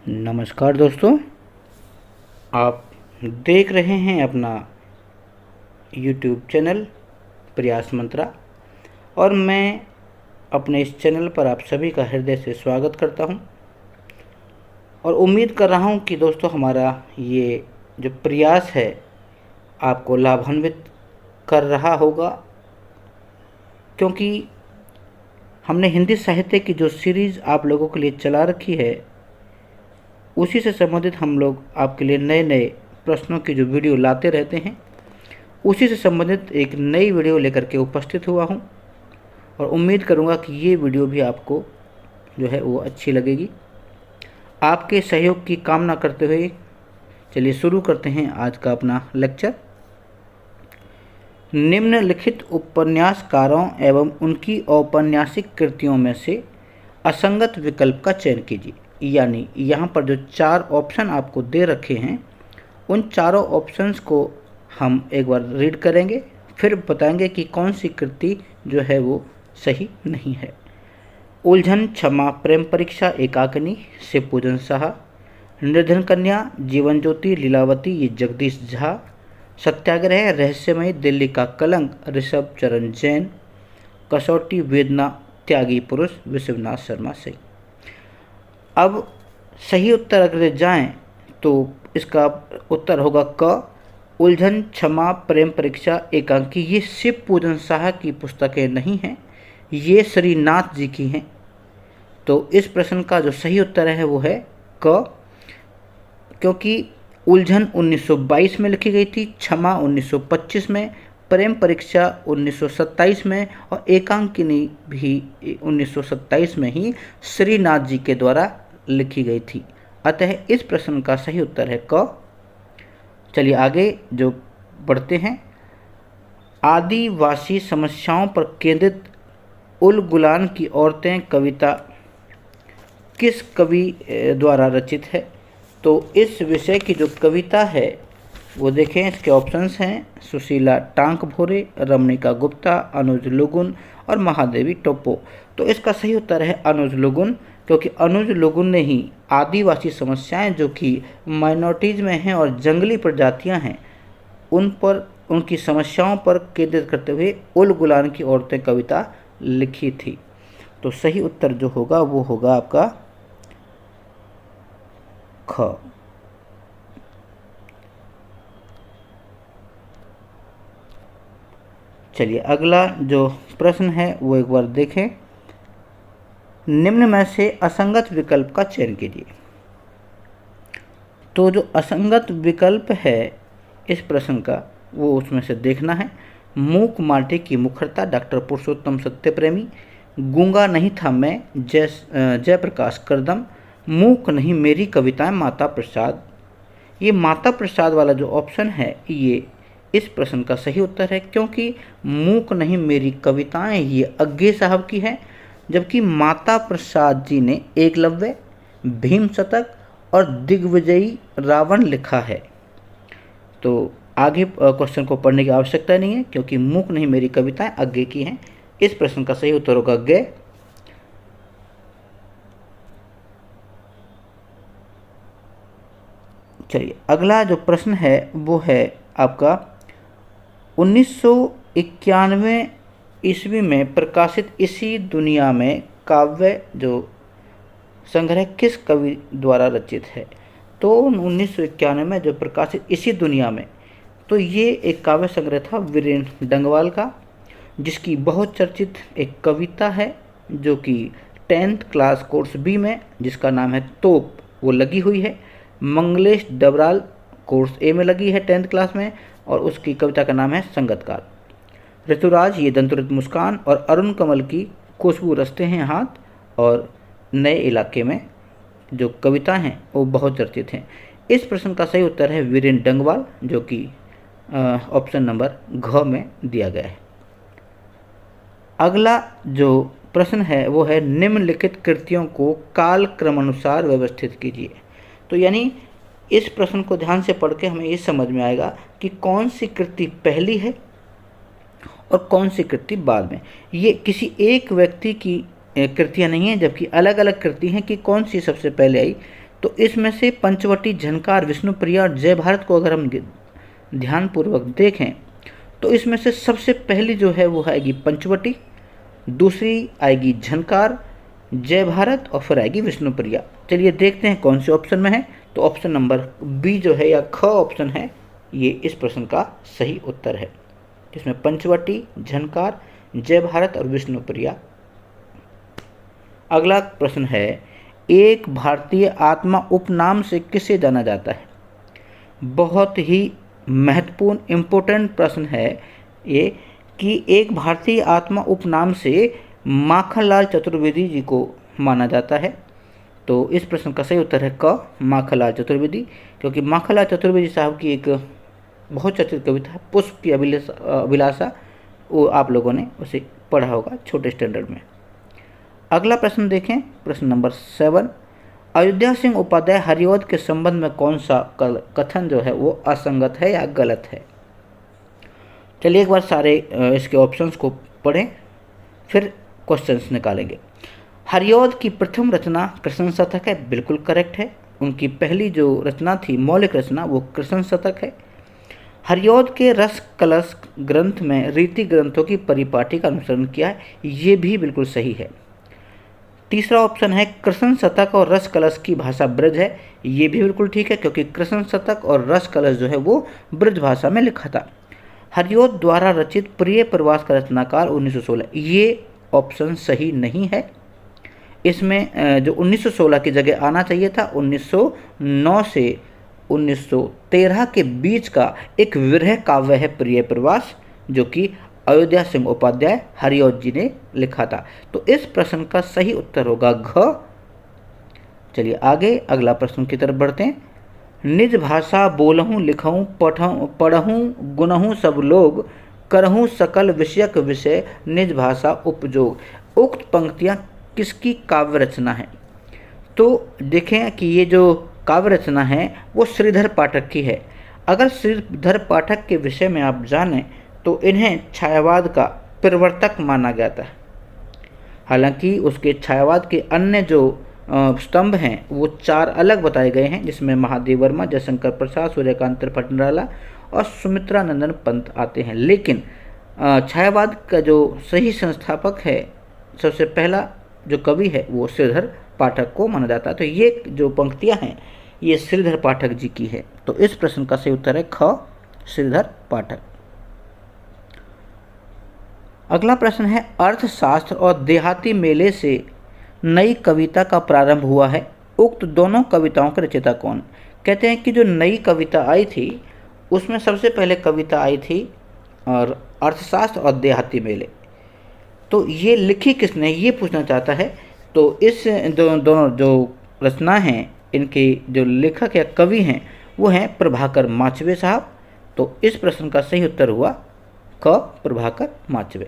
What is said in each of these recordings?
नमस्कार दोस्तों, आप देख रहे हैं अपना YouTube चैनल प्रयास मंत्रा और मैं अपने इस चैनल पर आप सभी का हृदय से स्वागत करता हूं और उम्मीद कर रहा हूं कि दोस्तों हमारा ये जो प्रयास है आपको लाभान्वित कर रहा होगा, क्योंकि हमने हिंदी साहित्य की जो सीरीज़ आप लोगों के लिए चला रखी है उसी से संबंधित हम लोग आपके लिए नए नए प्रश्नों की जो वीडियो लाते रहते हैं। उसी से संबंधित एक नई वीडियो लेकर के उपस्थित हुआ हूं और उम्मीद करूंगा कि ये वीडियो भी आपको जो है वो अच्छी लगेगी। आपके सहयोग की कामना करते हुए चलिए शुरू करते हैं आज का अपना लेक्चर। निम्नलिखित उपन्यासकारों एवं उनकी औपन्यासिक कृतियों में से असंगत विकल्प का चयन कीजिए। यानी यहाँ पर जो चार ऑप्शन आपको दे रखे हैं उन चारों ऑप्शंस को हम एक बार रीड करेंगे, फिर बताएंगे कि कौन सी कृति जो है वो सही नहीं है। उलझन, क्षमा, प्रेम परीक्षा, एकाकिनी से पूजन शाह, निर्धन कन्या, जीवन ज्योति, लीलावती ये जगदीश झा, सत्याग्रह, रहस्यमयी, दिल्ली का कलंक ऋषभ चरण जैन, कसौटी, वेदना, त्यागी पुरुष विश्वनाथ शर्मा सही। अब सही उत्तर अगर जाएं तो इसका उत्तर होगा क। उलझन, क्षमा, प्रेम परीक्षा, एकांकी ये शिव पूजन शाह की पुस्तकें नहीं हैं, ये श्रीनाथ जी की हैं। तो इस प्रश्न का जो सही उत्तर है वो है क, क्योंकि उलझन 1922 में लिखी गई थी, क्षमा 1925 में, प्रेम परीक्षा 1927 में और एकांकिनी भी 1927 में ही श्रीनाथ जी के द्वारा लिखी गई थी। अतः इस प्रश्न का सही उत्तर है क। चलिए आगे जो बढ़ते हैं। आदिवासी समस्याओं पर केंद्रित उल गुलान की औरतें कविता किस कवि द्वारा रचित है? तो इस विषय की जो कविता है वो देखें, इसके ऑप्शंस हैं सुशीला टांकभोरे, रमणिका गुप्ता, अनुज लुगुन और महादेवी टोप्पो। तो इसका सही उत्तर है अनुज लुगुन, क्योंकि अनुज लुगुन ने ही आदिवासी समस्याएं जो कि माइनॉरिटीज़ में हैं और जंगली प्रजातियां हैं उन पर, उनकी समस्याओं पर केंद्रित करते हुए उल गुलान की औरतें कविता लिखी थी। तो सही उत्तर जो होगा वो होगा आपका ख। चलिए अगला जो प्रश्न है वो एक बार देखें। निम्न में से असंगत विकल्प का चयन कीजिए। तो जो असंगत विकल्प है इस प्रश्न का वो उसमें से देखना है। मूक माटी की मुखरता, डॉक्टर पुरुषोत्तम सत्यप्रेमी, गूंगा नहीं था मैं, जयप्रकाश करदम, मूक नहीं मेरी कविताएं, माता प्रसाद। ये माता प्रसाद वाला जो ऑप्शन है ये इस प्रश्न का सही उत्तर है, क्योंकि मूक नहीं मेरी कविताएं ये अग्गे साहब की है, जबकि माता प्रसाद जी ने एकलव्य, भीम शतक और दिग्विजयी रावण लिखा है। तो आगे क्वेश्चन को पढ़ने की आवश्यकता नहीं है, क्योंकि मूक नहीं मेरी कविताएं अग्गे की हैं। इस प्रश्न का सही उत्तर होगा ग। चलिए अगला जो प्रश्न है वो है आपका 1991 ईस्वी में प्रकाशित इसी दुनिया में काव्य जो संग्रह किस कवि द्वारा रचित है? तो 1991 में जो प्रकाशित इसी दुनिया में, तो ये एक काव्य संग्रह था वीरेंद्र डंगवाल का, जिसकी बहुत चर्चित एक कविता है जो कि 10th क्लास कोर्स बी में, जिसका नाम है तोप, वो लगी हुई है। मंगलेश डबराल कोर्स ए में लगी है 10th क्लास में और उसकी कविता का नाम है संगतकार। ऋतुराज ये दंतुरित मुस्कान और अरुण कमल की खुशबू रचते हैं हाथ और नए इलाके में जो कविता हैं वो बहुत चर्चित हैं। इस प्रश्न का सही उत्तर है वीरेंद्र डंगवाल, जो कि ऑप्शन नंबर घ में दिया गया है। अगला जो प्रश्न है वो है निम्नलिखित कृतियों को काल क्रमानुसार व्यवस्थित कीजिए। तो यानी इस प्रश्न को ध्यान से पढ़ के हमें ये समझ में आएगा कि कौन सी कृति पहली है और कौन सी कृति बाद में। ये किसी एक व्यक्ति की कृतियाँ नहीं हैं, जबकि अलग अलग कृति हैं कि कौन सी सबसे पहले आई। तो इसमें से पंचवटी, झनकार, विष्णुप्रिया और जय भारत को अगर हम ध्यानपूर्वक देखें तो इसमें से सबसे पहली जो है वो आएगी पंचवटी, दूसरी आएगी झनकार, जय भारत और फिर आएगी विष्णुप्रिया। चलिए देखते हैं कौन से ऑप्शन में है। तो ऑप्शन नंबर बी जो है या ख ऑप्शन है, ये इस प्रश्न का सही उत्तर है, जिसमें पंचवटी, झनकार, जय भारत और विष्णुप्रिया। अगला प्रश्न है, एक भारतीय आत्मा उपनाम से किसे जाना जाता है? बहुत ही महत्वपूर्ण इम्पोर्टेंट प्रश्न है ये कि एक भारतीय आत्मा उपनाम से माखनलाल चतुर्वेदी जी को माना जाता है। तो इस प्रश्न का सही उत्तर है क, माखनलाल चतुर्वेदी, क्योंकि माखनलाल चतुर्वेदी साहब की एक बहुत चर्चित कविता है पुष्प की अभिलाषा, वो आप लोगों ने उसे पढ़ा होगा छोटे स्टैंडर्ड में। अगला प्रश्न देखें, प्रश्न नंबर 7, अयोध्या सिंह उपाध्याय हरिऔध के संबंध में कौन सा कथन जो है वो असंगत है या गलत है? चलिए एक बार सारे इसके ऑप्शंस को पढ़ें, फिर क्वेश्चंस निकालेंगे। हरिऔध की प्रथम रचना कृष्ण शतक है, बिल्कुल करेक्ट है। उनकी पहली जो रचना थी, मौलिक रचना, वो कृष्ण शतक है। हरिऔध के रस कलश ग्रंथ में रीति ग्रंथों की परिपाटी का अनुसरण किया है, ये भी बिल्कुल सही है। तीसरा ऑप्शन है कृष्ण शतक और रस कलश की भाषा ब्रज है, ये भी बिल्कुल ठीक है, क्योंकि कृष्ण शतक और रस कलश जो है वो ब्रज भाषा में लिखा था। हरिऔध द्वारा रचित प्रिय प्रवास का रचनाकार 1916, ये ऑप्शन सही नहीं है। इसमें जो 1916 की जगह आना चाहिए था 1909 से 1913 के बीच का एक विरह काव्य है प्रिय प्रवास, जो कि अयोध्या सिंह उपाध्याय हरिऔध जी ने लिखा था। तो इस प्रश्न का सही उत्तर होगा घ। चलिए आगे अगला प्रश्न की तरफ बढ़ते हैं। निज भाषा बोलहूँ लिखहूँ पढ़हूँ गुनहूँ सब लोग, करहूँ सकल विषयक विषय निज भाषा उपजोग। उक्त पंक्तियाँ किसकी काव्य रचना है? तो देखें कि ये जो काव्य रचना है वो श्रीधर पाठक की है। अगर श्रीधर पाठक के विषय में आप जानें तो इन्हें छायावाद का प्रवर्तक माना जाता है। हालांकि उसके छायावाद के अन्य जो स्तंभ हैं वो 4 अलग बताए गए हैं, जिसमें महादेव वर्मा, जयशंकर प्रसाद, सूर्यकांत त्रिपाठी और सुमित्रा नंदन पंत आते हैं। लेकिन छायावाद का जो सही संस्थापक है, सबसे पहला जो कवि है वो श्रीधर पाठक को माना जाता है। तो ये जो पंक्तियां हैं ये श्रीधर पाठक जी की है। तो इस प्रश्न का सही उत्तर है ख, श्रीधर पाठक। अगला प्रश्न है, अर्थशास्त्र और देहाती मेले से नई कविता का प्रारंभ हुआ है, उक्त दोनों कविताओं के रचयिता कौन? कहते हैं कि जो नई कविता आई थी उसमें सबसे पहले कविता आई थी और अर्थशास्त्र और देहाती मेले। तो ये लिखी किसने, ये पूछना चाहता है। तो इस दोनों जो रचना हैं, इनके जो लेखक या कवि हैं वो हैं प्रभाकर माचवे साहब। तो इस प्रश्न का सही उत्तर हुआ क, प्रभाकर माचवे।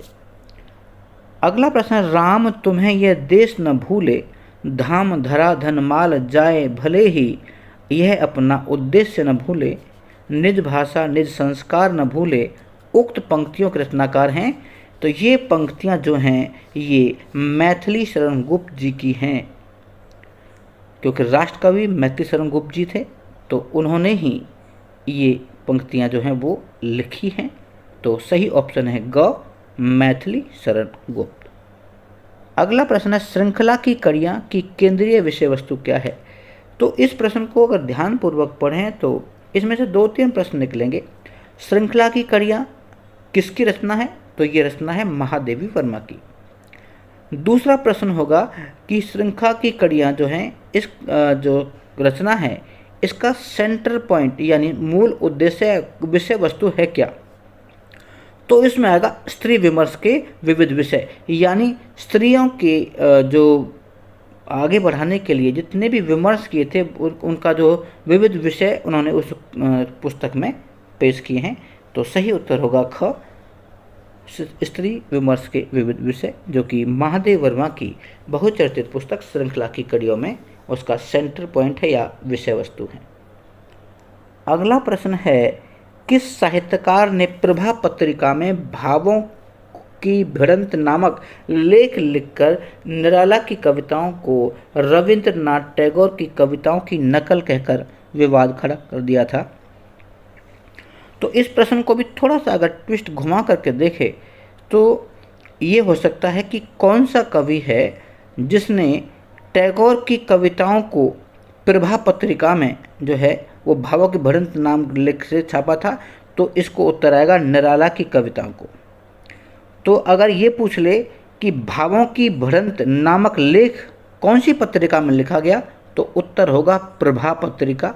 अगला प्रश्न है, राम तुम्हें यह देश न भूले, धाम धरा धन माल जाए भले ही, यह अपना उद्देश्य न भूले, निज भाषा निज संस्कार न भूले। उक्त पंक्तियों के रचनाकार हैं। तो ये पंक्तियाँ जो हैं ये मैथिली शरण गुप्त जी की हैं, क्योंकि राष्ट्रकवि मैथिली शरण गुप्त जी थे, तो उन्होंने ही ये पंक्तियाँ जो हैं वो लिखी हैं। तो सही ऑप्शन है ग, मैथिली शरण गुप्त। अगला प्रश्न है, श्रृंखला की कड़ियाँ की केंद्रीय विषय वस्तु क्या है? तो इस प्रश्न को अगर ध्यानपूर्वक पढ़ें तो इसमें से 2-3 प्रश्न निकलेंगे। श्रृंखला की कड़ियाँ किसकी रचना है? तो ये रचना है महादेवी वर्मा की। दूसरा प्रश्न होगा कि श्रृंखला की कड़ियाँ जो हैं, इस जो रचना है इसका सेंटर पॉइंट यानी मूल उद्देश्य विषय वस्तु है क्या? तो इसमें आएगा स्त्री विमर्श के विविध विषय, यानी स्त्रियों के जो आगे बढ़ाने के लिए जितने भी विमर्श किए थे उनका जो विविध विषय उन्होंने उस पुस्तक में पेश किए हैं। तो सही उत्तर होगा ख, स्त्री विमर्श के विविध विषय, जो कि महादेव वर्मा की बहुचर्चित पुस्तक श्रृंखला की कड़ियों में उसका सेंटर पॉइंट है या विषय वस्तु है। अगला प्रश्न है, किस साहित्यकार ने प्रभा पत्रिका में भावों की भिड़ंत नामक लेख लिखकर निराला की कविताओं को रविंद्रनाथ टैगोर की कविताओं की नकल कहकर विवाद खड़ा कर दिया था। तो इस प्रश्न को भी थोड़ा सा अगर ट्विस्ट घुमा करके देखें तो ये हो सकता है कि कौन सा कवि है जिसने टैगोर की कविताओं को प्रभा पत्रिका में जो है वो भावों की भिड़ंत नाम लेख से छापा था। तो इसको उत्तर आएगा निराला की कविताओं को। तो अगर ये पूछ ले कि भावों की भिड़ंत नामक लेख कौन सी पत्रिका में लिखा गया तो उत्तर होगा प्रभा पत्रिका।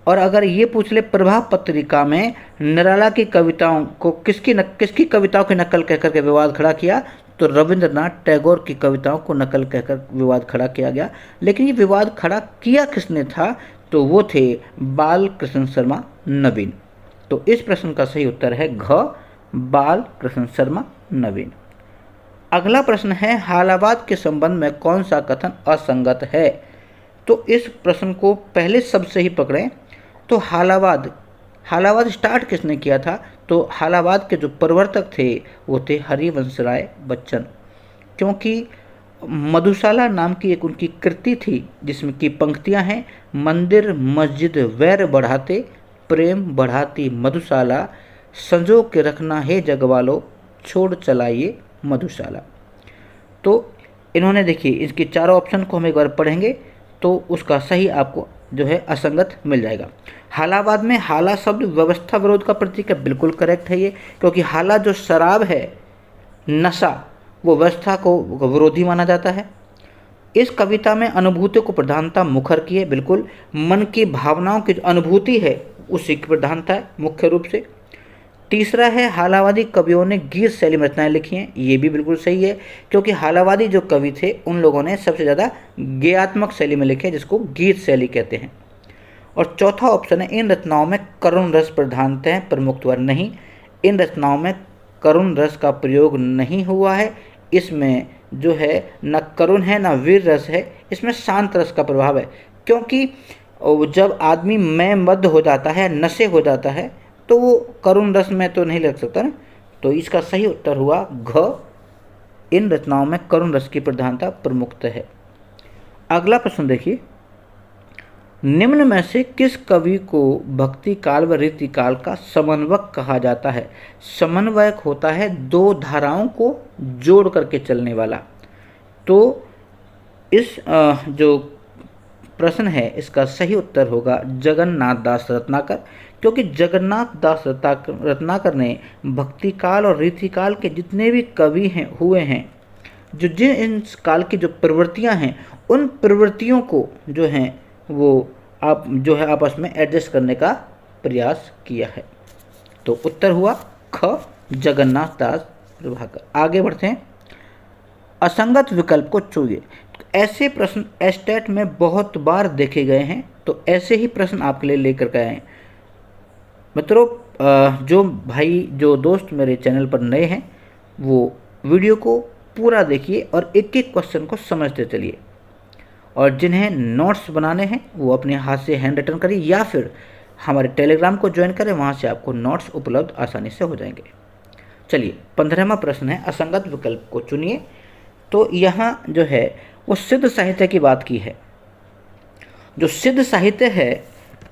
और अगर ये पूछ ले प्रभा पत्रिका में निराला की कविताओं को किसकी कविताओं की नकल कहकर के विवाद खड़ा किया तो रविंद्रनाथ टैगोर की कविताओं को नकल कहकर विवाद खड़ा किया गया। लेकिन ये विवाद खड़ा किया किसने था तो वो थे बाल कृष्ण शर्मा नवीन। तो इस प्रश्न का सही उत्तर है घ, बाल कृष्ण शर्मा नवीन। अगला प्रश्न है हालावाद के संबंध में कौन सा कथन असंगत है। तो इस प्रश्न को पहले शब्द से ही पकड़ें तो हालावाद स्टार्ट किसने किया था तो हालावाद के जो प्रवर्तक थे वो थे हरिवंश राय बच्चन। क्योंकि मधुशाला नाम की एक उनकी कृति थी जिसमें की पंक्तियां हैं, मंदिर मस्जिद वैर बढ़ाते प्रेम बढ़ाती मधुशाला, संजो के रखना है जगवालो छोड़ चलाइए मधुशाला। तो इन्होंने देखिए इसके चारों ऑप्शन को हम एक बार पढ़ेंगे तो उसका सही आपको जो है असंगत मिल जाएगा। हालावाद में हाला शब्द व्यवस्था विरोध का प्रतीक है, बिल्कुल करेक्ट है ये, क्योंकि हाला जो शराब है, नशा, वो व्यवस्था को विरोधी माना जाता है। इस कविता में अनुभूति को प्रधानता मुखर की है, बिल्कुल। मन की भावनाओं की जो अनुभूति है उसी की प्रधानता है मुख्य रूप से। तीसरा है हालावादी कवियों ने गीत शैली में रचनाएं लिखी हैं, ये भी बिल्कुल सही है, क्योंकि हालावादी जो कवि थे उन लोगों ने सबसे ज़्यादा गेयात्मक शैली में लिखे जिसको गीत शैली कहते हैं। और चौथा ऑप्शन है इन रचनाओं में करुण रस प्रधानता है, प्रमुखत्व नहीं, इन रचनाओं में करुण रस का प्रयोग नहीं हुआ है, इसमें जो है न करुण है न वीर रस है, इसमें शांत रस का प्रभाव है। क्योंकि जब आदमी मैं मद हो जाता है, नशे हो जाता है, तो वो करुण रस में तो नहीं लग सकता ना। तो इसका सही उत्तर हुआ घ, इन रचनाओं में करुण रस की प्रधानता प्रमुखता है। अगला प्रश्न देखिए, निम्न में से किस कवि को भक्ति काल व रीति काल का समन्वयक कहा जाता है। समन्वयक होता है दो धाराओं को जोड़ करके चलने वाला। तो इस जो प्रश्न है इसका सही उत्तर होगा जगन्नाथ दास रत्नाकर, क्योंकि जगन्नाथ दास रत्नाकर ने भक्ति काल और रीति काल के जितने भी कवि हैं हुए हैं, जिन इन काल की जो प्रवृत्तियां हैं उन प्रवृत्तियों को जो हैं वो आप जो है आपस में एडजस्ट करने का प्रयास किया है। तो उत्तर हुआ ख, जगन्नाथ दास प्रभाकर। आगे बढ़ते हैं, असंगत विकल्प को चुनिए। ऐसे प्रश्न एस्टेट में बहुत बार देखे गए हैं, तो ऐसे ही प्रश्न आपके लिए लेकर के आए हैं। मित्रों, जो दोस्त मेरे चैनल पर नए हैं वो वीडियो को पूरा देखिए और एक एक क्वेश्चन को समझते चलिए। और जिन्हें नोट्स बनाने हैं वो अपने हाथ से हैंड रिटन करिए या फिर हमारे टेलीग्राम को ज्वाइन करें, वहाँ से आपको नोट्स उपलब्ध आसानी से हो जाएंगे। चलिए, 15वां प्रश्न है असंगत विकल्प को चुनिए। तो यहाँ जो है वो सिद्ध साहित्य की बात की है। जो सिद्ध साहित्य है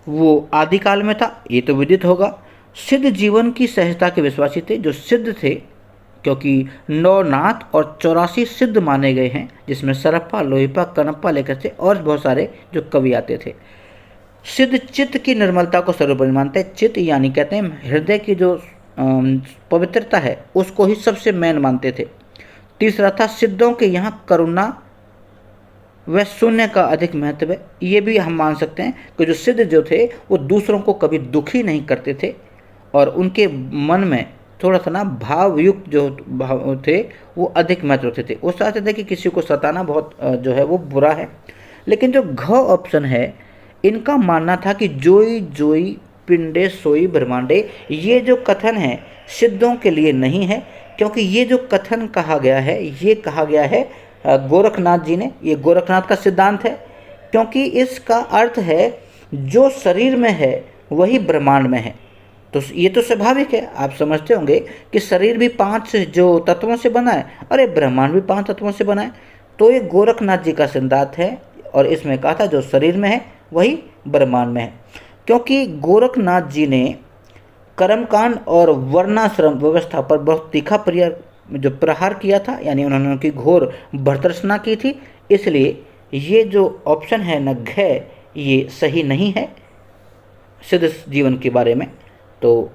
वो आदिकाल में था, ये तो विदित होगा। सिद्ध जीवन की सहजता के विश्वासी थे। जो सिद्ध थे, क्योंकि नौनाथ और 84 सिद्ध माने गए हैं, जिसमें सरप्पा, लोहिपा, कनप्पा लेकर थे और बहुत सारे जो कवि आते थे। सिद्ध चित्त की निर्मलता को सर्वोपरि मानते हैं। चित्त यानी कहते हैं हृदय की जो पवित्रता है उसको ही सबसे मेन मानते थे। तीसरा था सिद्धों के यहाँ करुणा व शून्य का अधिक महत्व है। ये भी हम मान सकते हैं कि जो सिद्ध जो थे वो दूसरों को कभी दुखी नहीं करते थे और उनके मन में थोड़ा सा ना भावयुक्त जो भाव थे वो अधिक महत्व रखते थे। वो चाहते थे कि किसी को सताना बहुत जो है वो बुरा है। लेकिन जो घ ऑप्शन है, इनका मानना था कि जोई जोई पिंडे सोई ब्रह्मांडे, ये जो कथन है सिद्धों के लिए नहीं है, क्योंकि ये जो कथन कहा गया है ये कहा गया है गोरखनाथ जी ने। ये गोरखनाथ का सिद्धांत है, क्योंकि इसका अर्थ है जो शरीर में है वही ब्रह्मांड में है। तो ये तो स्वाभाविक है, आप समझते होंगे कि शरीर भी 5 जो तत्वों से बना है, अरे ब्रह्मांड भी 5 तत्वों से बना है। तो ये गोरखनाथ जी का सिद्धांत है और इसमें कहा था जो शरीर में है वही ब्रह्मांड में है, क्योंकि गोरखनाथ जी ने कर्मकांड और वर्णाश्रम व्यवस्था पर बहुत तीखा प्रहार किया था, यानी उन्होंने उनकी घोर भर्त्सना की थी। इसलिए ये जो ऑप्शन है न घ, ये सही नहीं है सिद्ध जीवन के बारे में। तो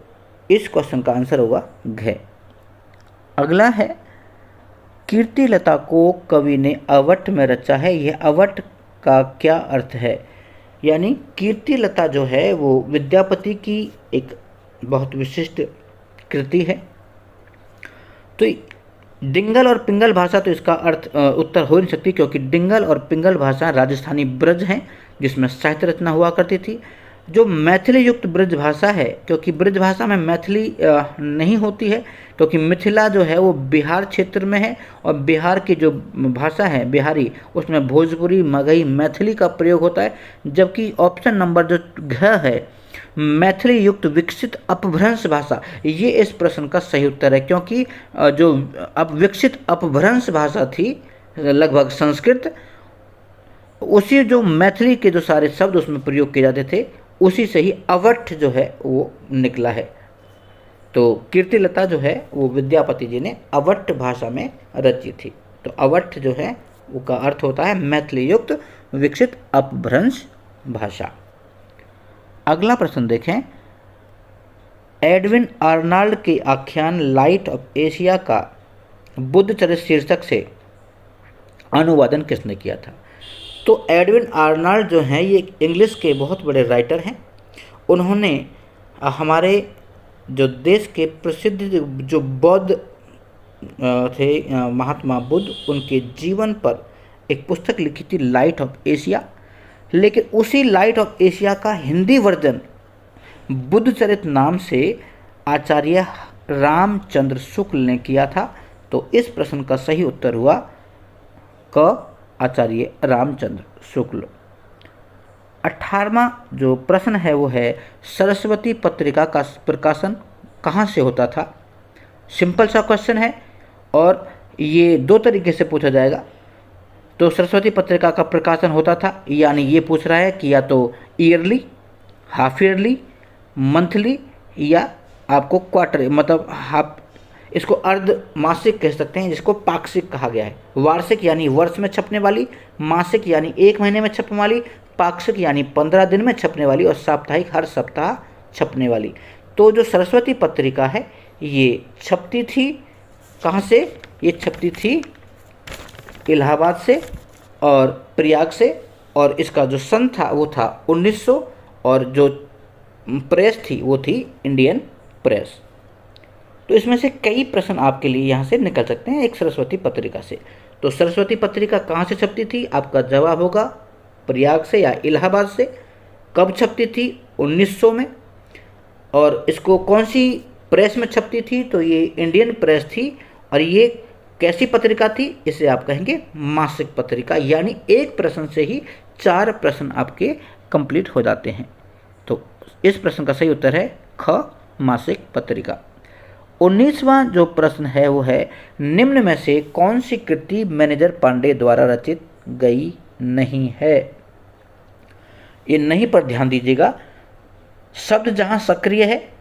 इस क्वेश्चन का आंसर होगा घ। अगला है, कीर्तिलता को कवि ने अवट में रचा है, यह अवट का क्या अर्थ है? यानी कीर्तिलता जो है वो विद्यापति की एक बहुत विशिष्ट कृति है। तो डिंगल और पिंगल भाषा, तो इसका उत्तर हो नहीं सकती, क्योंकि डिंगल और पिंगल भाषा राजस्थानी ब्रज हैं जिसमें साहित्य रचना हुआ करती थी। जो मैथिली युक्त ब्रज भाषा है, क्योंकि ब्रज भाषा में मैथिली नहीं होती है, क्योंकि मिथिला जो है वो बिहार क्षेत्र में है और बिहार की जो भाषा है बिहारी, उसमें भोजपुरी, मगही, मैथिली का प्रयोग होता है। जबकि ऑप्शन नंबर जो घ है, मैथिली युक्त विकसित अपभ्रंश भाषा, ये इस प्रश्न का सही उत्तर है, क्योंकि जो अब विकसित अपभ्रंश भाषा थी लगभग संस्कृत, उसी जो मैथिली के जो सारे शब्द उसमें प्रयोग किए जाते थे, उसी से ही अवट जो है वो निकला है। तो कीर्तिलता जो है वो विद्यापति जी ने अवट भाषा में रची थी। तो अवट जो है वो का अर्थ होता है मैथिली युक्त विकसित अपभ्रंश भाषा। अगला प्रश्न देखें, एडविन आर्नल्ड के आख्यान लाइट ऑफ एशिया का बुद्ध चरित्र शीर्षक से अनुवादन किसने किया था? तो एडविन आर्नल्ड जो हैं ये इंग्लिश के बहुत बड़े राइटर हैं। उन्होंने हमारे जो देश के प्रसिद्ध जो बौद्ध थे महात्मा बुद्ध, उनके जीवन पर एक पुस्तक लिखी थी लाइट ऑफ एशिया। लेकिन उसी लाइट ऑफ एशिया का हिंदी वर्जन बुद्ध चरित्र नाम से आचार्य रामचंद्र शुक्ल ने किया था। तो इस प्रश्न का सही उत्तर हुआ क, आचार्य रामचंद्र शुक्ल। 18वां जो प्रश्न है वो है, सरस्वती पत्रिका का प्रकाशन कहाँ से होता था? सिंपल सा क्वेश्चन है और ये 2 तरीके से पूछा जाएगा। तो सरस्वती पत्रिका का प्रकाशन होता था, यानी ये पूछ रहा है कि या तो ईयरली, हाफ ईयरली, मंथली, या आपको क्वार्टर, मतलब हाफ, इसको अर्ध मासिक कह सकते हैं, जिसको पाक्षिक कहा गया है। वार्षिक यानी वर्ष में छपने वाली, मासिक यानी 1 महीने में छपने वाली, पाक्षिक यानी 15 दिन में छपने वाली, और साप्ताहिक हर सप्ताह छपने वाली। तो जो सरस्वती पत्रिका है ये छपती थी कहाँ से? ये छपती थी इलाहाबाद से और प्रयाग से, और इसका जो सन था वो था 1900, और जो प्रेस थी वो थी इंडियन प्रेस। तो इसमें से कई प्रश्न आपके लिए यहाँ से निकल सकते हैं एक सरस्वती पत्रिका से। तो सरस्वती पत्रिका कहाँ से छपती थी? आपका जवाब होगा प्रयाग से या इलाहाबाद से। कब छपती थी? 1900 में। और इसको कौन सी प्रेस में छपती थी? तो ये इंडियन प्रेस थी। और ये कैसी पत्रिका थी? इसे आप कहेंगे मासिक पत्रिका। यानी एक प्रश्न से ही 4 प्रश्न आपके कंप्लीट हो जाते हैं। तो इस प्रश्न का सही उत्तर है ख, मासिक पत्रिका। 19वां जो प्रश्न है वो है, निम्न में से कौन सी कृति मैनेजर पांडे द्वारा रचित गई नहीं है? ये नहीं पर ध्यान दीजिएगा। शब्द जहाँ सक्रिय है,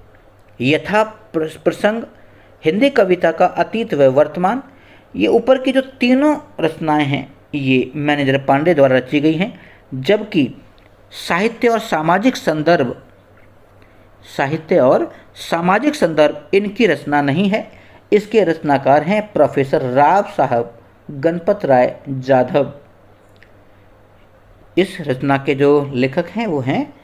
यथा प्रसंग, हिंदी कविता का अतीत व वर्तमान, ये ऊपर की जो तीनों रचनाएं हैं ये मैनेजर पांडे द्वारा रची गई हैं। जबकि साहित्य और सामाजिक संदर्भ इनकी रचना नहीं है। इसके रचनाकार हैं प्रोफेसर राव साहब गणपत राय जाधव। इस रचना के जो लेखक हैं वो हैं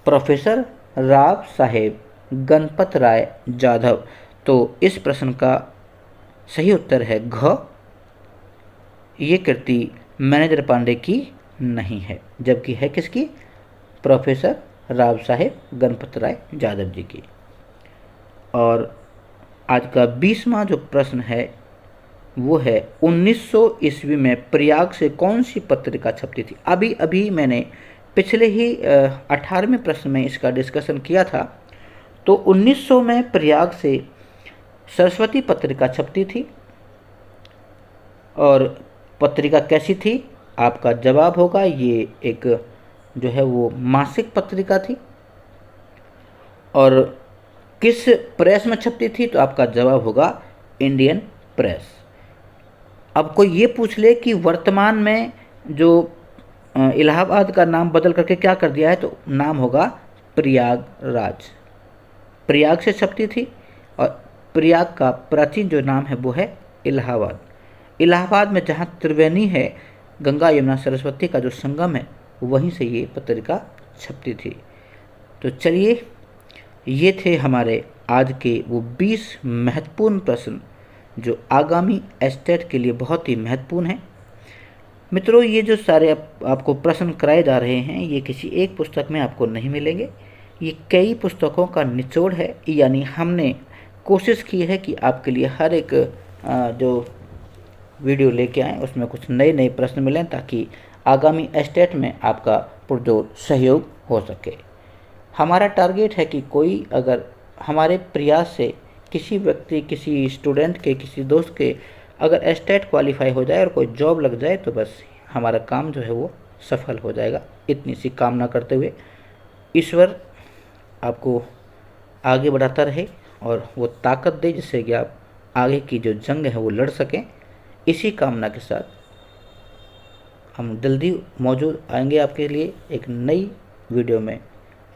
प्रोफेसर राव साहेब गणपत राय जाधव। तो इस प्रश्न का सही उत्तर है घ, ये कृति मैनेजर पांडे की नहीं है, जबकि है किसकी? प्रोफेसर राव साहेब गणपत राय जाधव जी की। और आज का 20वां जो प्रश्न है वो है, 1900 ईस्वी में प्रयाग से कौन सी पत्रिका छपती थी? अभी अभी मैंने पिछले ही 18वें प्रश्न में इसका डिस्कशन किया था। तो 1900 में प्रयाग से सरस्वती पत्रिका छपती थी। और पत्रिका कैसी थी? आपका जवाब होगा ये एक जो है वो मासिक पत्रिका थी। और किस प्रेस में छपती थी? तो आपका जवाब होगा इंडियन प्रेस। अब कोई ये पूछ ले कि वर्तमान में जो इलाहाबाद का नाम बदल करके क्या कर दिया है, तो नाम होगा प्रयागराज। प्रयाग से छपती थी और प्रयाग का प्राचीन जो नाम है वो है इलाहाबाद। इलाहाबाद में जहाँ त्रिवेणी है, गंगा यमुना सरस्वती का जो संगम है, वहीं से ये पत्रिका छपती थी। तो चलिए, ये थे हमारे आज के वो 20 महत्वपूर्ण प्रश्न जो आगामी एस्टेट के लिए बहुत ही महत्वपूर्ण हैं। मित्रों, ये जो सारे आपको प्रश्न कराए जा रहे हैं, ये किसी एक पुस्तक में आपको नहीं मिलेंगे। ये कई पुस्तकों का निचोड़ है, यानी हमने कोशिश की है कि आपके लिए हर एक जो वीडियो लेके आएँ उसमें कुछ नए नए प्रश्न मिलें, ताकि आगामी एस्टेट में आपका पुरजोर सहयोग हो सके। हमारा टारगेट है कि कोई अगर हमारे प्रयास से किसी व्यक्ति, किसी स्टूडेंट के, किसी दोस्त के अगर एस्टेट क्वालिफाई हो जाए और कोई जॉब लग जाए, तो बस हमारा काम जो है वो सफल हो जाएगा। इतनी सी कामना करते हुए ईश्वर आपको आगे बढ़ाता रहे और वो ताकत दे जिससे कि आप आगे की जो जंग है वो लड़ सकें। इसी कामना के साथ हम जल्दी मौजूद आएंगे आपके लिए एक नई वीडियो में।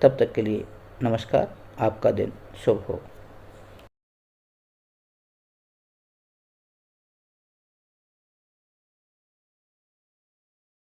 तब तक के लिए नमस्कार। आपका दिन शुभ हो।